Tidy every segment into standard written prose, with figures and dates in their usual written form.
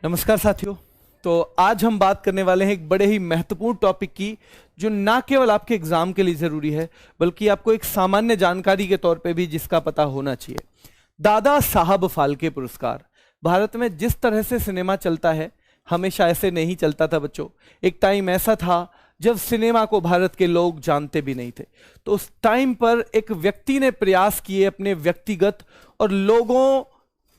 नमस्कार साथियों। तो आज हम बात करने वाले हैं एक बड़े ही महत्वपूर्ण टॉपिक की, जो ना केवल आपके एग्जाम के लिए जरूरी है बल्कि आपको एक सामान्य जानकारी के तौर पे भी जिसका पता होना चाहिए। दादा साहब फाल्के पुरस्कार। भारत में जिस तरह से सिनेमा चलता है, हमेशा ऐसे नहीं चलता था बच्चों। एक टाइम ऐसा था जब सिनेमा को भारत के लोग जानते भी नहीं थे। तो उस टाइम पर एक व्यक्ति ने प्रयास किए अपने व्यक्तिगत और लोगों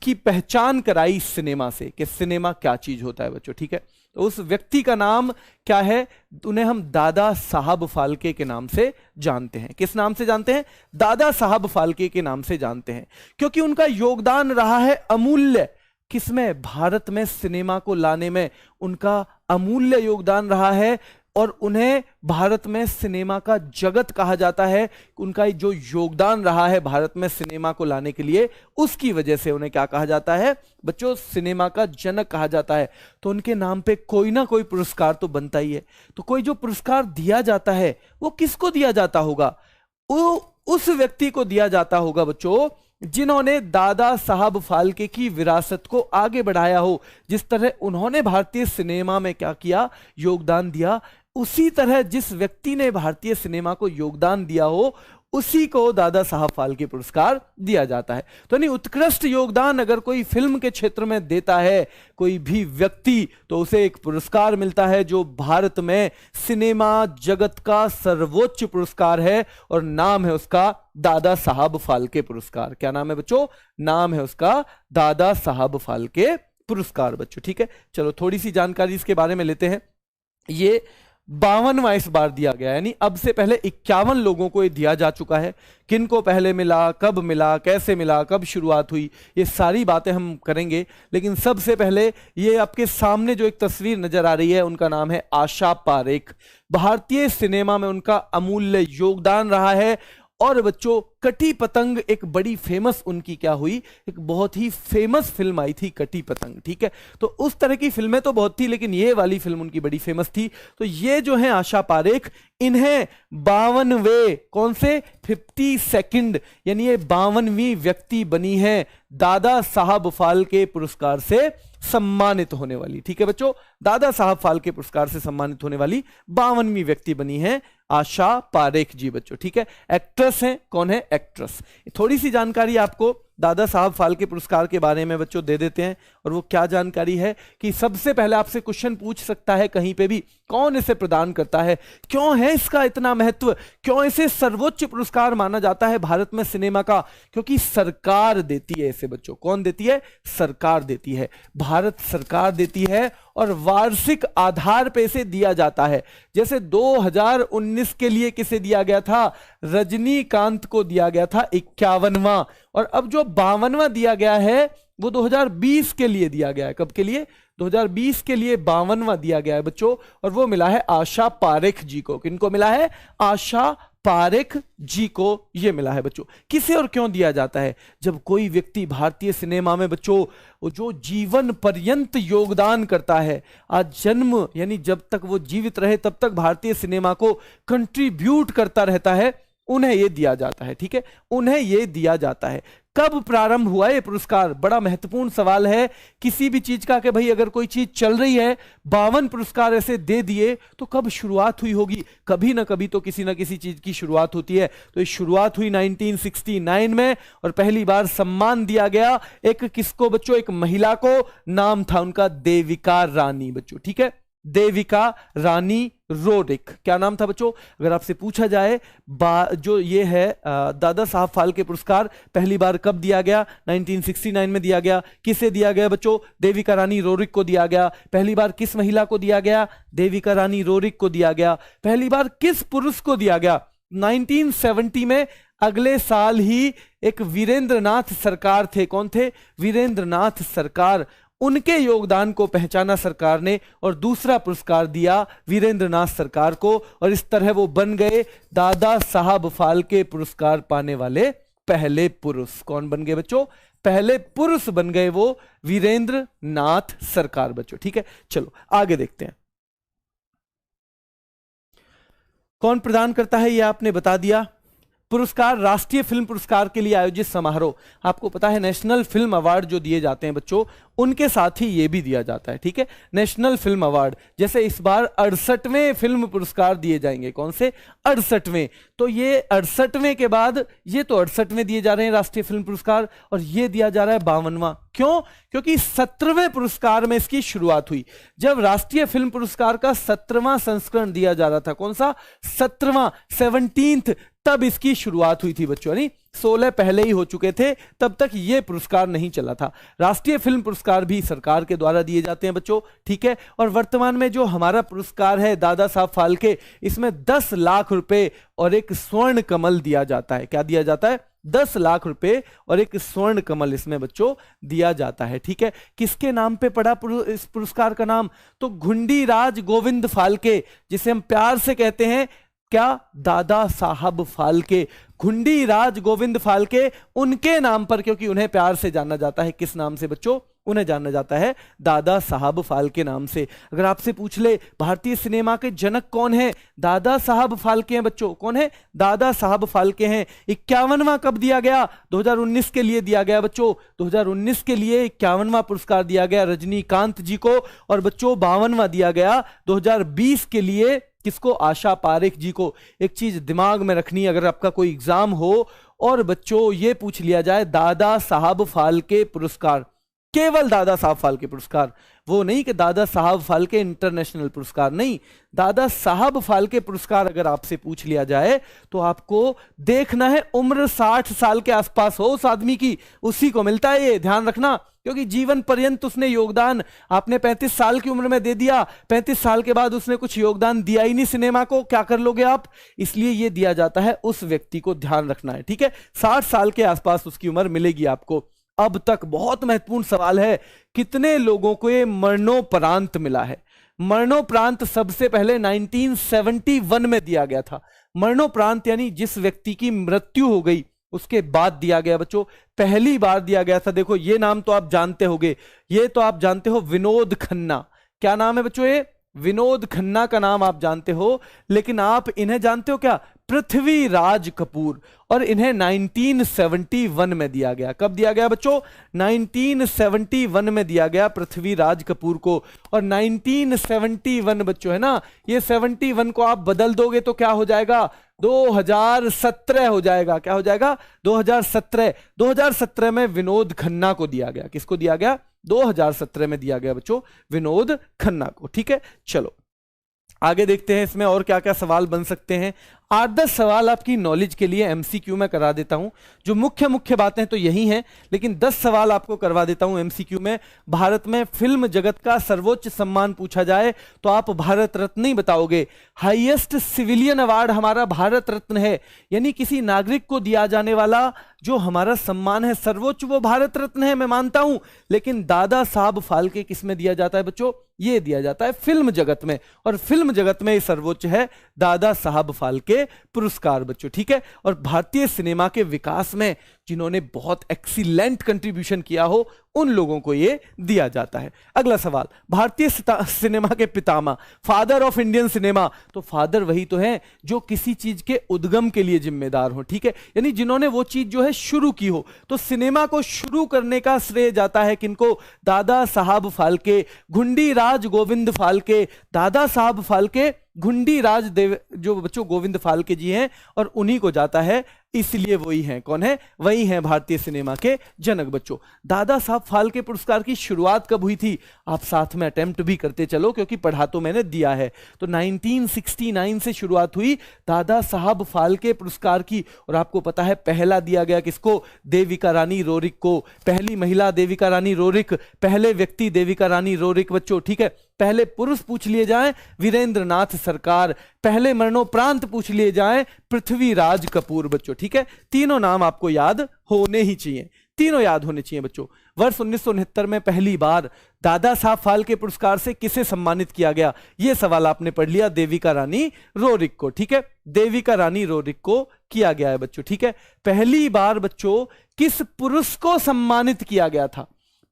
की पहचान कराई सिनेमा से कि सिनेमा क्या चीज होता है बच्चों। ठीक है, तो उस व्यक्ति का नाम क्या है? उन्हें हम दादा साहब फाल्के के नाम से जानते हैं। किस नाम से जानते हैं? दादा साहब फाल्के के नाम से जानते हैं, क्योंकि उनका योगदान रहा है अमूल्य। किसमें? भारत में सिनेमा को लाने में उनका अमूल्य योगदान रहा है और उन्हें भारत में सिनेमा का जगत कहा जाता है। उनका जो योगदान रहा है भारत में सिनेमा को लाने के लिए, उसकी वजह से उन्हें क्या कहा जाता है बच्चों? सिनेमा का जनक कहा जाता है। तो उनके नाम पे कोई ना कोई पुरस्कार तो बनता ही है। तो कोई जो पुरस्कार दिया जाता है वो किसको दिया जाता होगा? वो उस व्यक्ति को दिया जाता होगा बच्चों जिन्होंने दादा साहब फाल्के की विरासत को आगे बढ़ाया हो। जिस तरह उन्होंने भारतीय सिनेमा में क्या किया? योगदान दिया। उसी तरह जिस व्यक्ति ने भारतीय सिनेमा को योगदान दिया हो, उसी को दादा साहब फाल्के पुरस्कार दिया जाता है। तो नहीं, उत्कृष्ट योगदान अगर कोई फिल्म के क्षेत्र में देता है कोई भी व्यक्ति, तो उसे एक पुरस्कार मिलता है जो भारत में सिनेमा जगत का सर्वोच्च पुरस्कार है, और नाम है उसका दादा साहब फाल्के पुरस्कार। क्या नाम है बच्चों? नाम है उसका दादा साहब फाल्के पुरस्कार बच्चों। ठीक है, चलो थोड़ी सी जानकारी इसके बारे में लेते हैं। ये 52वां इस बार दिया गया, यानी अब से पहले 51 लोगों को ये दिया जा चुका है। किनको पहले मिला, कब मिला, कैसे मिला, कब शुरुआत हुई, ये सारी बातें हम करेंगे। लेकिन सबसे पहले ये आपके सामने जो एक तस्वीर नजर आ रही है, उनका नाम है आशा पारेख। भारतीय सिनेमा में उनका अमूल्य योगदान रहा है। और बच्चों, कटी पतंग एक बड़ी फेमस उनकी क्या हुई? एक बहुत ही फेमस फिल्म आई थी कटी पतंग। ठीक है, तो उस तरह की फिल्में तो बहुत थी, लेकिन ये वाली फिल्म उनकी बड़ी फेमस थी। तो ये जो है आशा पारेख, इन्हें 52वें, कौन से? 52nd, यानी ये 52वीं व्यक्ति बनी है दादा साहब फाल्के पुरस्कार से सम्मानित होने वाली। ठीक है बच्चों, दादा साहब फाल्के पुरस्कार से सम्मानित होने वाली 52वीं व्यक्ति बनी है आशा पारेख जी बच्चों। ठीक है, एक्ट्रेस हैं। कौन है? एक्ट्रेस। थोड़ी सी जानकारी आपको दादा साहब फाल्के पुरस्कार के बारे में बच्चों दे देते हैं। और वो क्या जानकारी है कि सबसे पहले आपसे क्वेश्चन पूछ सकता है कहीं पे भी, कौन इसे प्रदान करता है, क्यों है इसका इतना महत्व, क्यों इसे सर्वोच्च पुरस्कार माना जाता है भारत में सिनेमा का? क्योंकि सरकार देती है इसे बच्चों। कौन देती है? सरकार देती है, भारत सरकार देती है, और वार्षिक आधार पे इसे दिया जाता है। जैसे 2019 के लिए किसे दिया गया था? रजनीकांत को दिया गया था 51वां, और अब जो 52वां दिया गया है वो 2020 के लिए दिया गया है। कब के लिए? 2020 के लिए 52वां दिया गया है बच्चों, और वो मिला है आशा पारेख जी को। किनको मिला है? आशा पारेख जी को ये मिला है बच्चों। किसे और क्यों दिया जाता है? जब कोई व्यक्ति भारतीय सिनेमा में बच्चों जो जीवन पर्यंत योगदान करता है, आज जन्म यानी जब तक वो जीवित रहे तब तक भारतीय सिनेमा को कंट्रीब्यूट करता रहता है, उन्हें यह दिया जाता है। ठीक है, उन्हें यह दिया जाता है। कब प्रारंभ हुआ ये पुरस्कार? बड़ा महत्वपूर्ण सवाल है किसी भी चीज का, कि भाई अगर कोई चीज चल रही है, 52 पुरस्कार ऐसे दे दिए, तो कब शुरुआत हुई होगी? कभी ना कभी तो किसी ना किसी चीज की शुरुआत होती है। तो ये शुरुआत हुई 1969 में, और पहली बार सम्मान दिया गया एक किसको बच्चों? एक महिला को। नाम था उनका देविका रानी बच्चों। ठीक है, देविका रानी रोरिक। क्या नाम था बच्चों? अगर आपसे पूछा जाए जो ये है दादा साहब फाल्के पुरस्कार पहली बार कब दिया गया? 1969 में दिया गया। किसे दिया गया बच्चों? देविका रानी रोरिक को दिया गया। पहली बार किस महिला को दिया गया? देविका रानी रोरिक को दिया गया। पहली बार किस पुरुष को दिया गया? 1970 में। अगले साल ही एक वीरेंद्र नाथ सरकार थे। कौन थे? वीरेंद्र नाथ सरकार। उनके योगदान को पहचाना सरकार ने और दूसरा पुरस्कार दिया वीरेंद्र नाथ सरकार को, और इस तरह वो बन गए दादा साहब फाल्के पुरस्कार पाने वाले पहले पुरुष। कौन बन गए बच्चों? पहले पुरुष बन गए वो वीरेंद्र नाथ सरकार बच्चों। ठीक है, चलो आगे देखते हैं। कौन प्रदान करता है ये आपने बता दिया। पुरस्कार, राष्ट्रीय फिल्म पुरस्कार के लिए आयोजित समारोह। आपको पता है नेशनल फिल्म अवार्ड जो दिए जाते हैं बच्चों, उनके साथ ही ये भी दिया जाता है, ठीक है। नेशनल फिल्म अवार्ड, जैसे इस बार 68वें फिल्म पुरस्कार दिए जाएंगे। कौन से? 68वें। तो ये 68वें के बाद ये तो 68वें दिए जा रहे हैं राष्ट्रीय फिल्म पुरस्कार, और ये दिया जा रहा है 52वां। क्यों? क्योंकि 17वें पुरस्कार में इसकी शुरुआत हुई। जब राष्ट्रीय फिल्म पुरस्कार का 17वां संस्करण दिया जा रहा था, कौन सा? 17वां, 17th, तब इसकी शुरुआत हुई थी बच्चों। यानी 16 पहले ही हो चुके थे, तब तक ये पुरस्कार नहीं चला था। राष्ट्रीय फिल्म पुरस्कार भी सरकार के द्वारा दिए जाते हैं बच्चों, ठीक है। और वर्तमान में जो हमारा पुरस्कार है दादा साहब फाल्के, इसमें 10 लाख रुपए और एक स्वर्ण कमल दिया जाता है। क्या दिया जाता है? 10 लाख रुपए और एक स्वर्ण कमल इसमें बच्चों दिया जाता है, ठीक है। किसके नाम पे पड़ा इस पुरस्कार का नाम? तो घुंडीराज गोविंद फाल्के, जिसे हम प्यार से कहते हैं क्या? दादा साहब फाल्के। घुंडीराज गोविंद फाल्के उनके नाम पर, क्योंकि उन्हें प्यार से जाना जाता है। किस नाम से बच्चों? उन्हें जाना जाता है दादा साहब फाल्के नाम से। अगर आपसे पूछ ले भारतीय सिनेमा के जनक कौन है? दादा साहब फाल्के हैं बच्चों। कौन है? दादा साहब फाल्के हैं। 51वां कब दिया गया? 2019 के लिए दिया गया बच्चों। 2019 के लिए 51वां पुरस्कार दिया गया रजनीकांत जी को, और बच्चों 52वां दिया गया 2020 के लिए किसको? आशा पारेख जी को। एक चीज दिमाग में रखनी, अगर आपका कोई एग्जाम हो और बच्चों ये पूछ लिया जाए दादा साहब फाल्के पुरस्कार, केवल दादा साहब फाल्के पुरस्कार, वो नहीं कि दादा साहब फाल्के इंटरनेशनल पुरस्कार, नहीं, दादा साहब फाल्के पुरस्कार अगर आपसे पूछ लिया जाए तो आपको देखना है उम्र 60 साल के आसपास हो उस आदमी की, उसी को मिलता है। ये ध्यान रखना, क्योंकि जीवन पर्यंत उसने योगदान, आपने 35 साल की उम्र में दे दिया, 35 साल के बाद उसने कुछ योगदान दिया ही नहीं सिनेमा को, क्या कर लोगे आप? इसलिए ये दिया जाता है उस व्यक्ति को, ध्यान रखना है, ठीक है। 60 साल के आसपास उसकी उम्र मिलेगी आपको। अब तक बहुत महत्वपूर्ण सवाल है, कितने लोगों को ये मरणोपरांत मिला है? मरणोपरांत सबसे पहले 1971 में दिया गया था। मरणोपरांत यानी जिस व्यक्ति की मृत्यु हो गई उसके बाद दिया गया बच्चों, पहली बार दिया गया था। देखो ये नाम तो आप जानते होंगे, ये तो आप जानते हो, विनोद खन्ना। क्या नाम है बच्चों? ये विनोद खन्ना का नाम आप जानते हो, लेकिन आप इन्हें जानते हो क्या? पृथ्वीराज कपूर। और इन्हें 1971 में दिया गया। कब दिया गया बच्चों? 1971 में दिया गया पृथ्वीराज कपूर को। और 1971 बच्चों है ना, ये 71 को आप बदल दोगे तो क्या हो जाएगा? 2017 हो जाएगा। क्या हो जाएगा? 2017। 2017 में विनोद खन्ना को दिया गया। किसको दिया गया? 2017 में दिया गया बच्चों, विनोद खन्ना को, ठीक है। चलो आगे देखते हैं इसमें और क्या क्या सवाल बन सकते हैं। 8-10 सवाल आपकी नॉलेज के लिए एमसीक्यू में करा देता हूं। जो मुख्य मुख्य बातें तो यही हैं, लेकिन 10 सवाल आपको करवा देता हूं एमसीक्यू में। भारत में फिल्म जगत का सर्वोच्च सम्मान पूछा जाए तो आप भारत रत्न ही बताओगे। हाईएस्ट सिविलियन अवार्ड हमारा भारत रत्न है, यानी किसी नागरिक को दिया जाने वाला जो हमारा सम्मान है सर्वोच्च, वो भारत रत्न है, मैं मानता हूं। लेकिन दादा साहब फाल्के किस में दिया जाता है बच्चों? ये दिया जाता है फिल्म जगत में, और फिल्म जगत में सर्वोच्च है दादा साहब फाल्के पुरस्कार बच्चों, ठीक है। और भारतीय सिनेमा के विकास में जिन्होंने बहुत एक्सीलेंट कंट्रीब्यूशन किया हो उन लोगों को ये दिया जाता है। अगला सवाल, भारतीय सिनेमा के पितामह, फादर ऑफ इंडियन सिनेमा, तो फादर वही तो हैं जो किसी चीज के उद्गम के लिए जिम्मेदार हो, ठीक है, यानी जिन्होंने वो चीज जो है शुरू की हो। तो सिनेमा को शुरू करने का श्रेय जाता है किनको? दादा साहब फाल्के, घुंडीराज गोविंद फाल्के। दादा साहब फाल्के घुंडीराज देव जो बच्चों गोविंद फाल्के जी हैं, और उन्हीं को जाता है, इसलिए वही हैं। कौन है? वही हैं भारतीय सिनेमा के जनक बच्चों। दादा साहब फाल्के पुरस्कार की शुरुआत कब हुई थी? आप साथ में अटेम्प्ट भी करते चलो, क्योंकि पढ़ा तो मैंने दिया है। तो 1969 से शुरुआत हुई दादा साहब फाल्के पुरस्कार की। और आपको पता है पहला दिया गया किसको? देविका रानी रोरिक को। पहली महिला देविका रानी रोरिक, पहले व्यक्ति देविका रानी रोरिक बच्चों, ठीक है। पहले पुरुष पूछ लिए जाएं वीरेंद्र नाथ सरकार, पहले मरणोपरांत पूछ लिए जाएं पृथ्वीराज कपूर बच्चों, ठीक है। तीनों नाम आपको याद होने ही चाहिए, तीनों याद होने चाहिए बच्चों। वर्ष 1969 में पहली बार दादा साहब फाल्के पुरस्कार से किसे सम्मानित किया गया? यह सवाल आपने पढ़ लिया, देविका रानी रोरिक को, ठीक है। देविका रानी रोरिक को किया गया है बच्चों, ठीक है। पहली बार बच्चों किस पुरुष को सम्मानित किया गया था?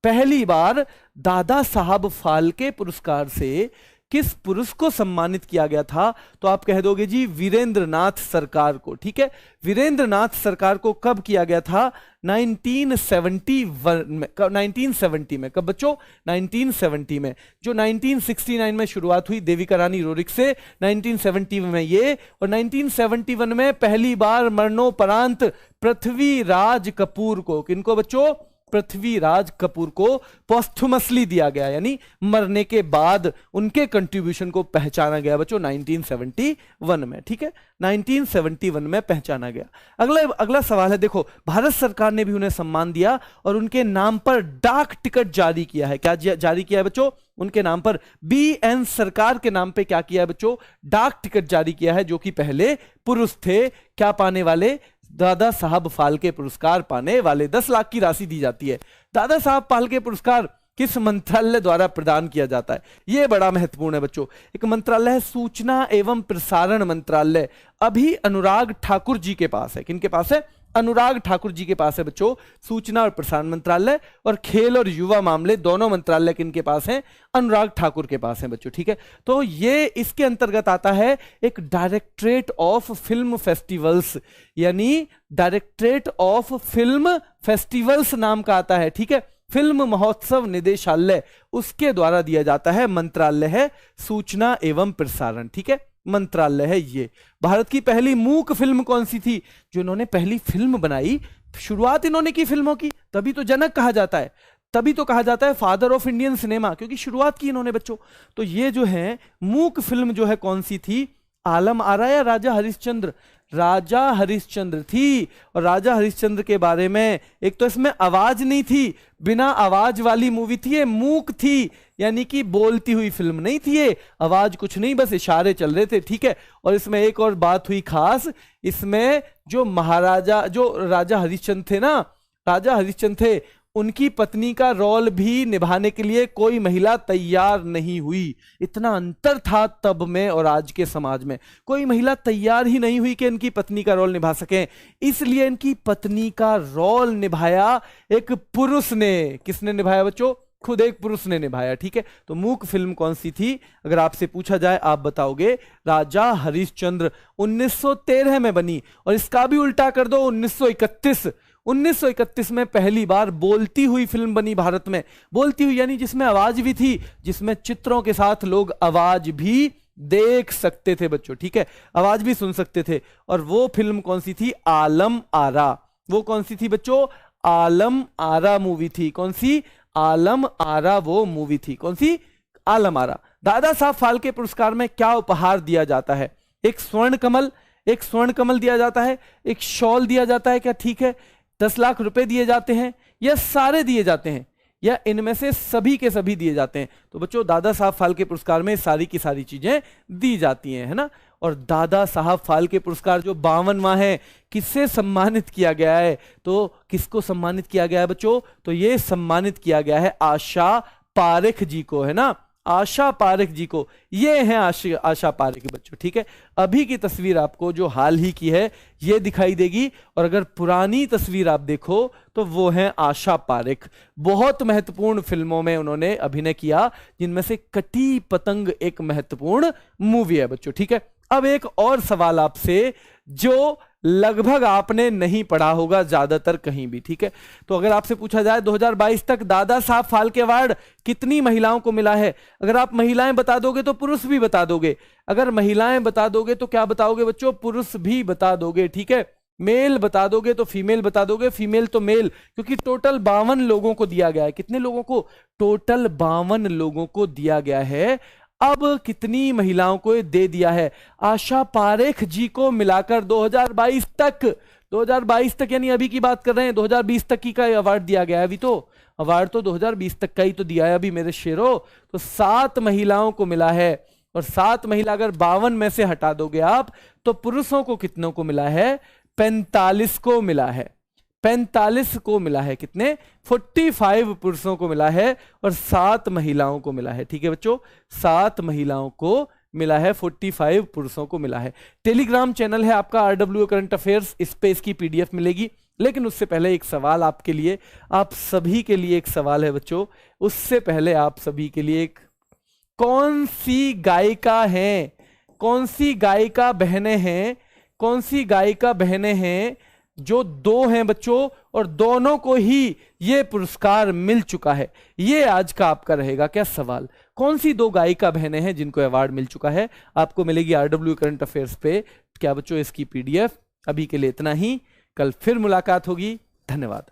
पहली बार दादा साहब फाल्के पुरस्कार से किस पुरुष को सम्मानित किया गया था, तो आप कह दोगे जी वीरेंद्रनाथ सरकार को। ठीक है, वीरेंद्रनाथ सरकार को कब किया गया था? 1971 में। 1970 में। कब बच्चों? 1970 में। जो 1969 में शुरुआत हुई देविका रानी रोरिक से, 1970 में ये, और 1971 में पहली बार मरणोपरांत पृथ्वीराज कपूर को, किनको बच्चों? पृथ्वीराज कपूर को पोस्टुमसली दिया गया, यानी मरने के बाद उनके कंट्रीब्यूशन को पहचाना गया बच्चों 1971 में। ठीक है, 1971 में पहचाना गया। अगला सवाल है, देखो भारत सरकार ने भी उन्हें सम्मान दिया और उनके नाम पर डाक टिकट जारी किया है। क्या जारी किया है बच्चों? उनके नाम पर, BN सरकार के नाम पे क्या किया है बच्चों? डाक टिकट जारी किया है, जो कि पहले पुरुष थे। क्या पाने वाले? दादा साहब फाल्के पुरस्कार पाने वाले। 10 लाख की राशि दी जाती है। दादा साहब फाल्के पुरस्कार किस मंत्रालय द्वारा प्रदान किया जाता है? यह बड़ा महत्वपूर्ण है बच्चों। एक मंत्रालय है सूचना एवं प्रसारण मंत्रालय, अभी अनुराग ठाकुर जी के पास है। किनके पास है? अनुराग ठाकुर जी के पास है बच्चों सूचना और प्रसारण मंत्रालय। और खेल और युवा मामले दोनों मंत्रालय किनके पास हैं? अनुराग ठाकुर के पास है बच्चों। ठीक है, तो ये इसके अंतर्गत आता है एक डायरेक्टरेट ऑफ फिल्म फेस्टिवल्स, यानी डायरेक्टरेट ऑफ फिल्म फेस्टिवल्स नाम का आता है। ठीक है, फिल्म महोत्सव निदेशालय, उसके द्वारा दिया जाता है। मंत्रालय है सूचना एवं प्रसारण। ठीक है, मंत्रालय है ये। भारत की पहली मूक फिल्म कौन सी थी? जो इन्होंने पहली फिल्म बनाई, शुरुआत इन्होंने की फिल्मों की, तभी तो जनक कहा जाता है, तभी तो कहा जाता है फादर ऑफ इंडियन सिनेमा, क्योंकि शुरुआत की इन्होंने बच्चों। तो ये जो है मूक फिल्म जो है कौन सी थी? आलम आरा या राजा हरिश्चंद्र? राजा हरिश्चंद्र थी। और राजा हरिश्चंद्र के बारे में, एक तो इसमें आवाज नहीं थी, बिना आवाज वाली मूवी थी, ये मूक थी, यानी कि बोलती हुई फिल्म नहीं थी ये, आवाज कुछ नहीं, बस इशारे चल रहे थे। ठीक है, और इसमें एक और बात हुई खास, इसमें जो महाराजा, जो राजा हरिश्चंद्र थे ना, राजा हरिश्चंद्र थे, उनकी पत्नी का रोल भी निभाने के लिए कोई महिला तैयार नहीं हुई। इतना अंतर था तब में और आज के समाज में, कोई महिला तैयार ही नहीं हुई कि इनकी पत्नी का रोल निभा सकें, इसलिए इनकी पत्नी का रोल निभाया एक पुरुष ने। किसने निभाया बच्चों? खुद एक पुरुष ने निभाया। ठीक है, तो मूक फिल्म कौन सी थी? अगर आपसे पूछा जाए आप बताओगे राजा हरिश्चंद्र। 1913 में बनी, और इसका भी उल्टा कर दो 1931। 1931 में पहली बार बोलती हुई फिल्म बनी भारत में। बोलती हुई यानी जिसमें आवाज भी थी, जिसमें चित्रों के साथ लोग आवाज भी देख सकते थे बच्चों। ठीक है, आवाज भी सुन सकते थे। और वो फिल्म कौन सी थी? आलम आरा। वो कौन सी थी बच्चों? आलम आरा मूवी थी। कौन सी? आलम आरा वो मूवी थी। कौन सी? आलम आरा। दादा साहब फाल्के पुरस्कार में क्या उपहार दिया जाता है? एक स्वर्ण कमल, एक स्वर्ण कमल दिया जाता है, एक शॉल दिया जाता है, क्या ठीक है? 10 लाख रुपए दिए जाते हैं, या सारे दिए जाते हैं, या इनमें से सभी के सभी दिए जाते हैं? तो बच्चों दादा साहब फाल्के पुरस्कार में सारी की सारी चीजें दी जाती हैं, है ना। और दादा साहब फाल्के पुरस्कार जो 52वां है, किससे सम्मानित किया गया है? तो किसको सम्मानित किया गया है बच्चों? तो ये सम्मानित किया गया है आशा पारेख जी को, है ना, आशा पारेख जी को। ये है आशा पारेख बच्चों। ठीक है, अभी की तस्वीर आपको जो हाल ही की है ये दिखाई देगी, और अगर पुरानी तस्वीर आप देखो तो वो है आशा पारेख। बहुत महत्वपूर्ण फिल्मों में उन्होंने अभिनय किया, जिनमें से कटी पतंग एक महत्वपूर्ण मूवी है बच्चों। ठीक है, अब एक और सवाल आपसे जो लगभग आपने नहीं पढ़ा होगा ज्यादातर कहीं भी। ठीक है, तो अगर आपसे पूछा जाए 2022 तक दादा साहब फाल्के अवार्ड कितनी महिलाओं को मिला है? अगर आप महिलाएं बता दोगे तो पुरुष भी बता दोगे, अगर महिलाएं बता दोगे तो क्या बताओगे बच्चों? पुरुष भी बता दोगे। ठीक है, मेल बता दोगे तो फीमेल बता दोगे, फीमेल तो मेल, क्योंकि टोटल 52 लोगों को दिया गया है। कितने लोगों को? टोटल 52 लोगों को दिया गया है। अब कितनी महिलाओं को दे दिया है? आशा पारेख जी को मिलाकर 2022 तक, 2022 तक यानी अभी की बात कर रहे हैं, 2020 तक की का अवार्ड दिया गया है। अभी तो अवार्ड तो 2020 तक का ही तो दिया है अभी मेरे शेरों। तो 7 महिलाओं को मिला है, और 7 महिला अगर 52 में से हटा दोगे आप तो पुरुषों को कितनों को मिला है? 45 को मिला है। 45 को मिला है। कितने? 45 पुरुषों को मिला है और 7 महिलाओं को मिला है। ठीक है बच्चों, 7 महिलाओं को मिला है, 45 पुरुषों को मिला है। टेलीग्राम चैनल है आपका RWA करंट अफेयर्स, इस पे इसकी PDF मिलेगी। लेकिन उससे पहले एक सवाल आपके लिए, आप सभी के लिए एक सवाल है बच्चों। उससे पहले आप सभी के लिए एक कौन सी गायिका हैं, कौन सी गायिका बहनें हैं, कौन सी गायिका बहनें हैं जो दो हैं बच्चों और दोनों को ही ये पुरस्कार मिल चुका है। ये आज का आपका रहेगा क्या सवाल, कौन सी दो गायिका बहनें हैं जिनको अवार्ड मिल चुका है। आपको मिलेगी आरडब्ल्यू करंट अफेयर्स पे। क्या बच्चों इसकी पीडीएफ। अभी के लिए इतना ही, कल फिर मुलाकात होगी। धन्यवाद।